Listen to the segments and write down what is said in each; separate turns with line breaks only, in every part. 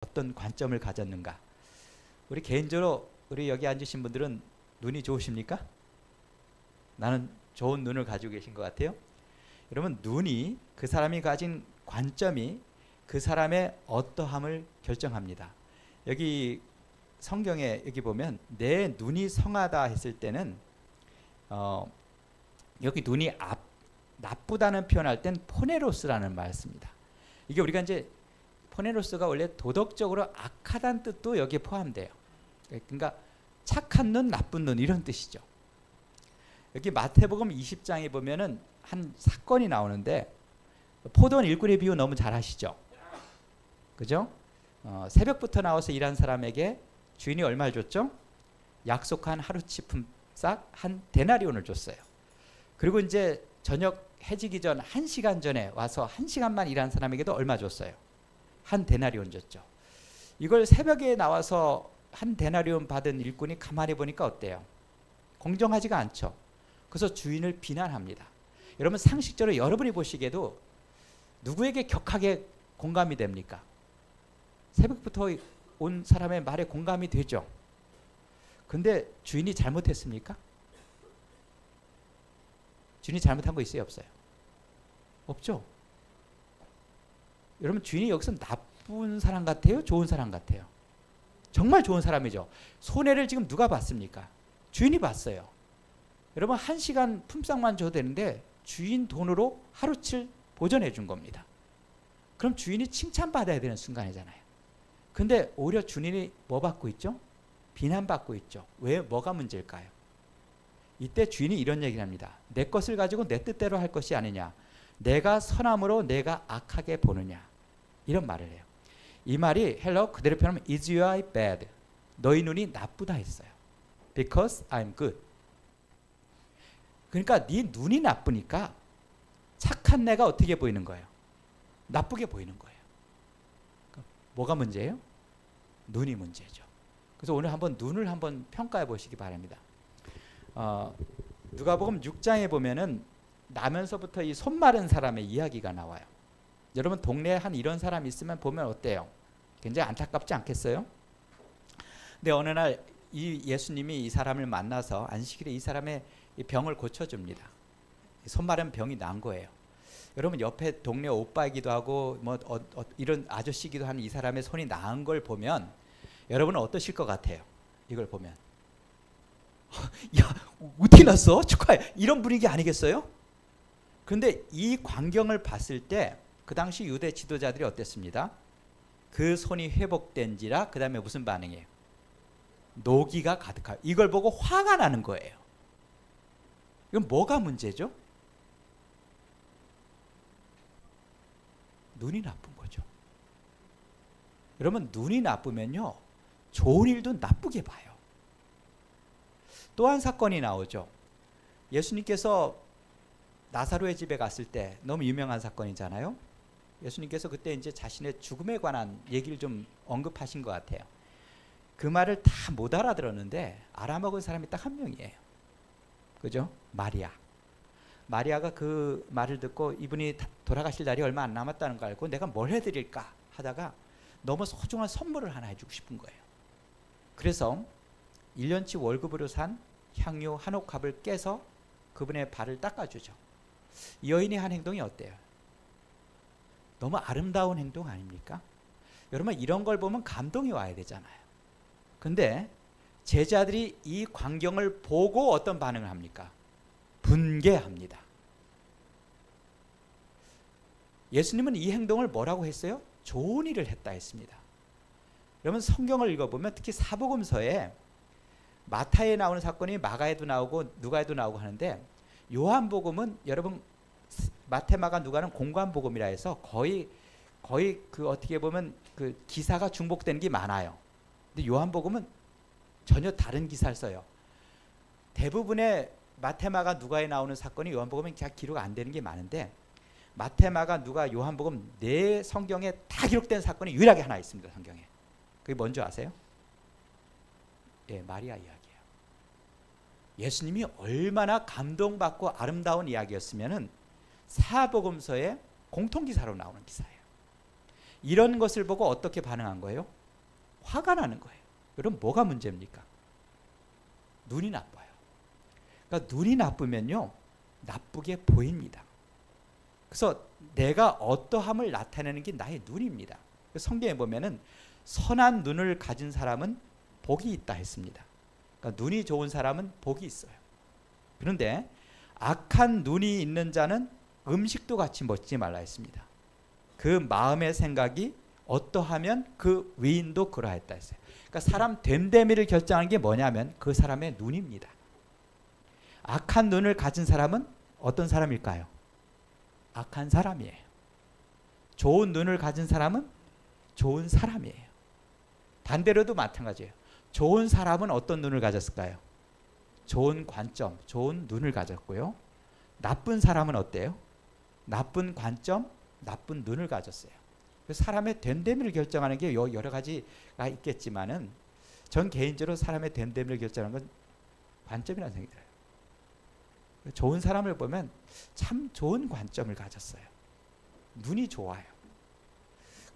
어떤 관점을 가졌는가? 우리 개인적으로 우리 여기 앉으신 분들은 눈이 좋으십니까? 나는 좋은 눈을 가지고 계신 것 같아요. 여러분, 눈이 그 사람이 가진 관점이 그 사람의 어떠함을 결정합니다. 여기 성경에 여기 보면 내 눈이 성하다 했을 때는 여기 눈이 나쁘다는 표현할 땐 포네로스라는 말을 씁니다. 이게 우리가 이제 포네로스가 원래 도덕적으로 악하다는 뜻도 여기에 포함돼요. 그러니까 착한 눈, 나쁜 눈 이런 뜻이죠. 여기 마태복음 20장에 보면은 한 사건이 나오는데 포도원 일꾼의 비유 너무 잘 아시죠? 그죠? 새벽부터 나와서 일한 사람에게 주인이 얼마를 줬죠? 약속한 하루치 품삯 한 데나리온을 줬어요. 그리고 이제 저녁 해지기 전 1시간 전에 와서 1시간만 일한 사람에게도 얼마 줬어요? 한 데나리온 줬죠. 이걸 새벽에 나와서 한 데나리온 받은 일꾼이 가만히 보니까 어때요? 공정하지가 않죠. 그래서 주인을 비난합니다. 여러분, 상식적으로 여러분이 보시기에도 누구에게 격하게 공감이 됩니까? 새벽부터 온 사람의 말에 공감이 되죠. 근데 주인이 잘못했습니까? 주인이 잘못한 거 있어요, 없어요? 없죠. 여러분, 주인이 여기서 나쁜 사람 같아요? 좋은 사람 같아요? 정말 좋은 사람이죠. 손해를 지금 누가 봤습니까? 주인이 봤어요. 여러분, 1시간 품삯만 줘도 되는데 주인 돈으로 하루치를 보전해 준 겁니다. 그럼 주인이 칭찬받아야 되는 순간이잖아요. 근데 오히려 주인이 뭐 받고 있죠? 비난받고 있죠. 왜? 뭐가 문제일까요? 이때 주인이 이런 얘기를 합니다. 내 것을 가지고 내 뜻대로 할 것이 아니냐. 내가 선함으로 내가 악하게 보느냐. 이런 말을 해요. 이 말이 헬러 그대로 표현하면 is your eye bad? 너희 눈이 나쁘다 했어요. Because I'm good. 그러니까 네 눈이 나쁘니까 착한 내가 어떻게 보이는 거예요? 나쁘게 보이는 거예요. 그러니까 뭐가 문제예요? 눈이 문제죠. 그래서 오늘 한번 눈을 한번 평가해 보시기 바랍니다. 누가복음 6장에 보면은 나면서부터 이 손 마른 사람의 이야기가 나와요. 여러분, 동네에 한 이런 사람이 있으면 보면 어때요? 굉장히 안타깝지 않겠어요? 근데 어느 날 이 예수님이 이 사람을 만나서 안식일에 이 사람의 이 병을 고쳐줍니다. 손 마른 병이 난 거예요. 여러분, 옆에 동네 오빠이기도 하고 뭐 이런 아저씨기도 한 이 사람의 손이 나은 걸 보면 여러분은 어떠실 것 같아요? 이걸 보면 야, 어떻게 났어? 축하해. 이런 분위기 아니겠어요? 그런데 이 광경을 봤을 때 그 당시 유대 지도자들이 어땠습니다? 그 손이 회복된지라 그 다음에 무슨 반응이에요? 노기가 가득하요. 이걸 보고 화가 나는 거예요. 이건 뭐가 문제죠? 눈이 나쁜 거죠. 여러분, 눈이 나쁘면요 좋은 일도 나쁘게 봐요. 또 한 사건이 나오죠. 예수님께서 나사로의 집에 갔을 때 너무 유명한 사건이잖아요. 예수님께서 그때 이제 자신의 죽음에 관한 얘기를 좀 언급하신 것 같아요. 그 말을 다 못 알아들었는데 알아먹은 사람이 딱 한 명이에요. 그죠? 마리아. 마리아가 그 말을 듣고 이분이 돌아가실 날이 얼마 안 남았다는 걸 알고 내가 뭘 해드릴까 하다가 너무 소중한 선물을 하나 해주고 싶은 거예요. 그래서 1년치 월급으로 산 향유 한 옥합을 깨서 그분의 발을 닦아주죠. 이 여인이 한 행동이 어때요? 너무 아름다운 행동 아닙니까? 여러분, 이런 걸 보면 감동이 와야 되잖아요. 근데 제자들이 이 광경을 보고 어떤 반응을 합니까? 분개합니다. 예수님은 이 행동을 뭐라고 했어요? 좋은 일을 했다 했습니다. 여러분, 성경을 읽어보면 특히 사복음서에 마타에 나오는 사건이 마가에도 나오고 누가에도 나오고 하는데 요한복음은 여러분 마태, 마가, 누가는 공관복음이라 해서 거의 그 어떻게 보면 그 기사가 중복되는 게 많아요. 근데 요한복음은 전혀 다른 기사를 써요. 대부분의 마태, 마가, 누가에 나오는 사건이 요한복음은 기록 안 되는 게 많은데 마태, 마가, 누가, 요한복음 네 성경에 다 기록된 사건이 유일하게 하나 있습니다. 성경에. 그게 뭔지 아세요? 예, 마리아 이야기예요. 예수님이 얼마나 감동받고 아름다운 이야기였으면은 사복음서의 공통기사로 나오는 기사예요. 이런 것을 보고 어떻게 반응한 거예요? 화가 나는 거예요. 그럼 뭐가 문제입니까? 눈이 나빠요. 그러니까 눈이 나쁘면요, 나쁘게 보입니다. 그래서 내가 어떠함을 나타내는 게 나의 눈입니다. 성경에 보면은 선한 눈을 가진 사람은 복이 있다 했습니다. 그러니까 눈이 좋은 사람은 복이 있어요. 그런데 악한 눈이 있는 자는 음식도 같이 먹지 말라 했습니다. 그 마음의 생각이 어떠하면 그 위인도 그러했다 했어요. 그러니까 사람 됨됨이를 결정하는 게 뭐냐면 그 사람의 눈입니다. 악한 눈을 가진 사람은 어떤 사람일까요? 악한 사람이에요. 좋은 눈을 가진 사람은 좋은 사람이에요. 반대로도 마찬가지예요. 좋은 사람은 어떤 눈을 가졌을까요? 좋은 관점, 좋은 눈을 가졌고요. 나쁜 사람은 어때요? 나쁜 관점, 나쁜 눈을 가졌어요. 사람의 됨됨이를 결정하는 게 여러 가지가 있겠지만은 전 개인적으로 사람의 됨됨이를 결정하는 건 관점이라는 생각이 들어요. 좋은 사람을 보면 참 좋은 관점을 가졌어요. 눈이 좋아요.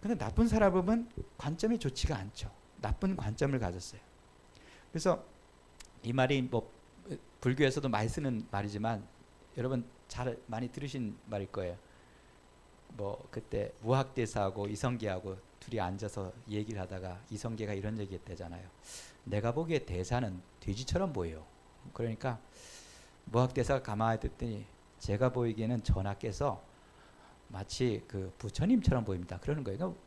근데 나쁜 사람을 보면 관점이 좋지가 않죠. 나쁜 관점을 가졌어요. 그래서 이 말이 뭐 불교에서도 많이 쓰는 말이지만 여러분 잘 많이 들으신 말일 거예요. 뭐 그때 무학대사하고 이성계하고 둘이 앉아서 얘기를 하다가 이성계가 이런 얘기 했대잖아요. 내가 보기에 대사는 돼지처럼 보여. 그러니까 무학대사가 가만히 듣더니 제가 보이기에는 전하께서 마치 그 부처님처럼 보입니다. 그러는 거예요. 그러니까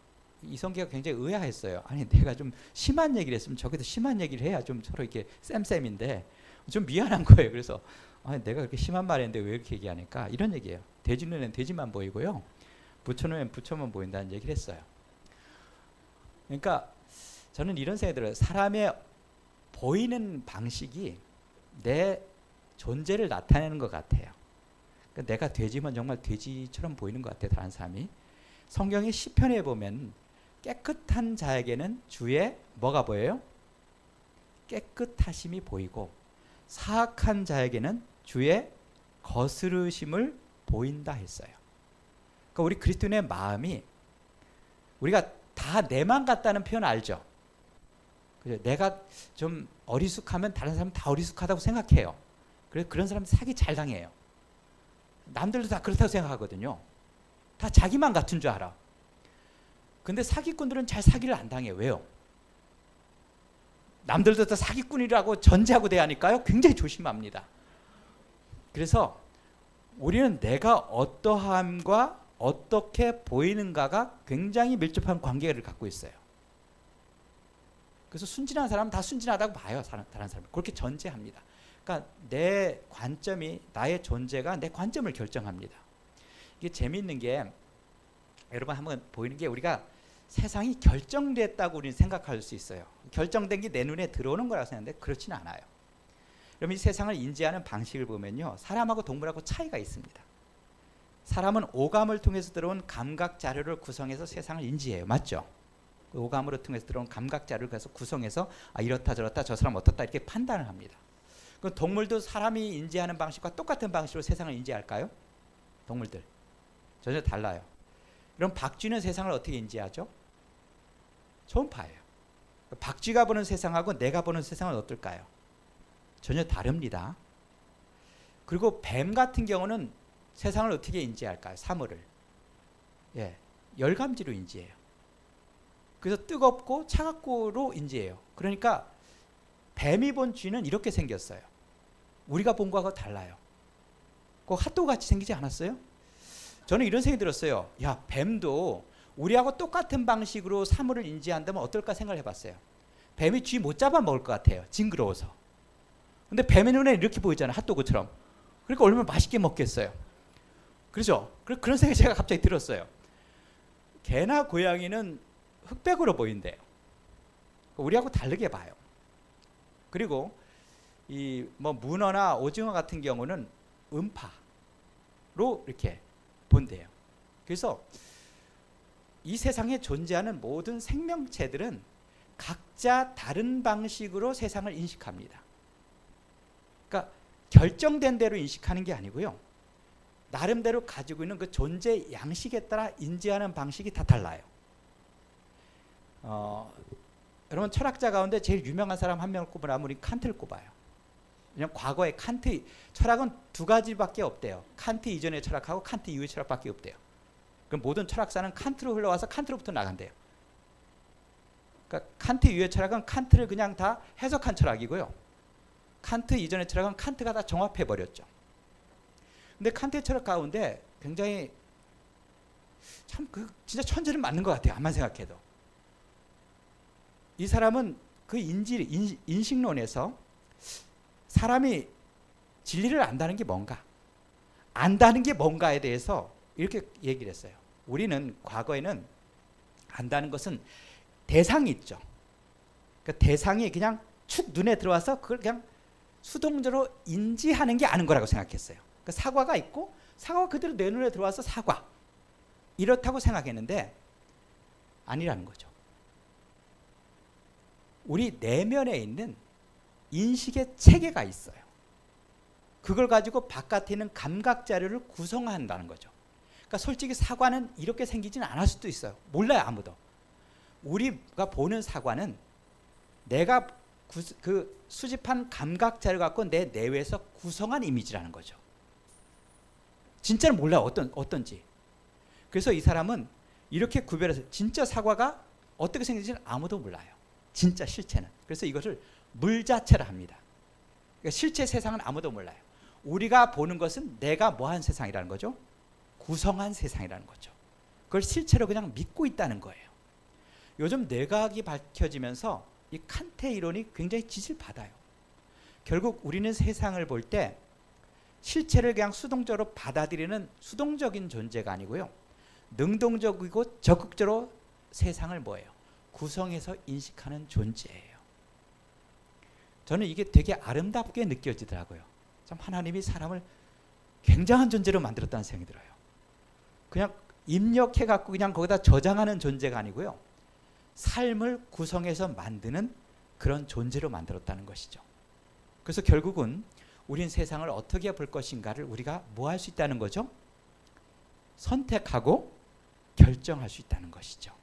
이성계가 굉장히 의아했어요. 아니 내가 좀 심한 얘기를 했으면 저기도 심한 얘기를 해야 좀 서로 이렇게 쌤쌤인데 좀 미안한 거예요. 그래서 아니 내가 그렇게 심한 말 했는데 왜 이렇게 얘기하니까 이런 얘기예요. 돼지 눈에는 돼지만 보이고요. 부처 눈에는 부처만 보인다는 얘기를 했어요. 그러니까 저는 이런 생각이 들어요. 사람의 보이는 방식이 내 존재를 나타내는 것 같아요. 그러니까 내가 돼지면 정말 돼지처럼 보이는 것 같아요. 다른 사람이. 성경의 시편에 보면 깨끗한 자에게는 주의 뭐가 보여요? 깨끗하심이 보이고 사악한 자에게는 주의 거스르심을 보인다 했어요. 그러니까 우리 그리스도인의 마음이 우리가 다 내만 같다는 표현 알죠? 내가 좀 어리숙하면 다른 사람은 다 어리숙하다고 생각해요. 그래서 그런 사람 사기 잘 당해요. 남들도 다 그렇다고 생각하거든요. 다 자기만 같은 줄 알아. 근데 사기꾼들은 잘 사기를 안 당해요. 왜요? 남들도 다 사기꾼이라고 전제하고 대하니까요. 굉장히 조심합니다. 그래서 우리는 내가 어떠함과 어떻게 보이는가가 굉장히 밀접한 관계를 갖고 있어요. 그래서 순진한 사람은 다 순진하다고 봐요. 다른 사람은. 그렇게 전제합니다. 그러니까 내 관점이 나의 존재가 내 관점을 결정합니다. 이게 재미있는 게 여러분 한번 보이는 게 우리가 세상이 결정됐다고 우리는 생각할 수 있어요. 결정된 게 내 눈에 들어오는 거라고 생각하는데 그렇지는 않아요. 여러분 이 세상을 인지하는 방식을 보면요. 사람하고 동물하고 차이가 있습니다. 사람은 오감을 통해서 들어온 감각 자료를 구성해서 세상을 인지해요. 맞죠? 그 오감으로 통해서 들어온 감각 자료를 그래서 구성해서 아, 이렇다 저렇다 저 사람 어떻다 이렇게 판단을 합니다. 그 동물도 사람이 인지하는 방식과 똑같은 방식으로 세상을 인지할까요? 동물들 전혀 달라요. 그럼 박쥐는 세상을 어떻게 인지하죠? 초음파예요. 박쥐가 보는 세상하고 내가 보는 세상은 어떨까요? 전혀 다릅니다. 그리고 뱀 같은 경우는 세상을 어떻게 인지할까요? 사물을. 예, 열감지로 인지해요. 그래서 뜨겁고 차갑고로 인지해요. 그러니까 뱀이 본 쥐는 이렇게 생겼어요. 우리가 본 거하고 달라요. 꼭 핫도그 같이 생기지 않았어요? 저는 이런 생각이 들었어요. 야, 뱀도 우리하고 똑같은 방식으로 사물을 인지한다면 어떨까 생각을 해봤어요. 뱀이 쥐 못 잡아 먹을 것 같아요. 징그러워서. 근데 뱀의 눈에 이렇게 보이잖아요. 핫도그처럼. 그러니까 얼마나 맛있게 먹겠어요. 그렇죠? 그런 생각이 제가 갑자기 들었어요. 개나 고양이는 흑백으로 보인대요. 우리하고 다르게 봐요. 그리고 이 뭐 문어나 오징어 같은 경우는 음파로 이렇게 본대요. 그래서 이 세상에 존재하는 모든 생명체들은 각자 다른 방식으로 세상을 인식합니다. 그러니까 결정된 대로 인식하는 게 아니고요. 나름대로 가지고 있는 그 존재 양식에 따라 인지하는 방식이 다 달라요. 여러분 철학자 가운데 제일 유명한 사람 한 명을 꼽으라면 우리 칸트를 꼽아요. 그냥 과거에 칸트 철학은 두 가지밖에 없대요. 칸트 이전의 철학하고 칸트 이후의 철학밖에 없대요. 그럼 모든 철학사는 칸트로 흘러와서 칸트로부터 나간대요. 그러니까 칸트 이후의 철학은 칸트를 그냥 다 해석한 철학이고요. 칸트 이전의 철학은 칸트가 다 정합해 버렸죠. 근데 칸트의 철학 가운데 굉장히 참 진짜 천재는 맞는 것 같아요. 암만 생각해도. 이 사람은 그 인식론에서 사람이 진리를 안다는 게 뭔가, 안다는 게 뭔가에 대해서 이렇게 얘기를 했어요. 우리는 과거에는 안다는 것은 대상이 있죠. 그 대상이 그냥 축 눈에 들어와서 그걸 그냥 수동적으로 인지하는 게 아는 거라고 생각했어요. 그 사과가 있고 사과가 그대로 내 눈에 들어와서 사과 이렇다고 생각했는데 아니라는 거죠. 우리 내면에 있는 인식의 체계가 있어요. 그걸 가지고 바깥에 있는 감각 자료를 구성한다는 거죠. 그러니까 솔직히 사과는 이렇게 생기지는 않을 수도 있어요. 몰라요, 아무도. 우리가 보는 사과는 내가 수집한 감각 자료 갖고 내 내외에서 구성한 이미지라는 거죠. 진짜는 몰라요, 어떤지. 그래서 이 사람은 이렇게 구별해서 진짜 사과가 어떻게 생긴지는 아무도 몰라요. 진짜 실체는. 그래서 이것을 물 자체라 합니다. 그러니까 실제 세상은 아무도 몰라요. 우리가 보는 것은 내가 뭐한 세상이라는 거죠. 구성한 세상이라는 거죠. 그걸 실체로 그냥 믿고 있다는 거예요. 요즘 뇌과학이 밝혀지면서 이 칸트의 이론이 굉장히 지지를 받아요. 결국 우리는 세상을 볼 때 실체를 그냥 수동적으로 받아들이는 수동적인 존재가 아니고요. 능동적이고 적극적으로 세상을 뭐예요? 구성해서 인식하는 존재예요. 저는 이게 되게 아름답게 느껴지더라고요. 참 하나님이 사람을 굉장한 존재로 만들었다는 생각이 들어요. 그냥 입력해갖고 그냥 거기다 저장하는 존재가 아니고요. 삶을 구성해서 만드는 그런 존재로 만들었다는 것이죠. 그래서 결국은 우린 세상을 어떻게 볼 것인가를 우리가 뭐 할 수 있다는 거죠? 선택하고 결정할 수 있다는 것이죠.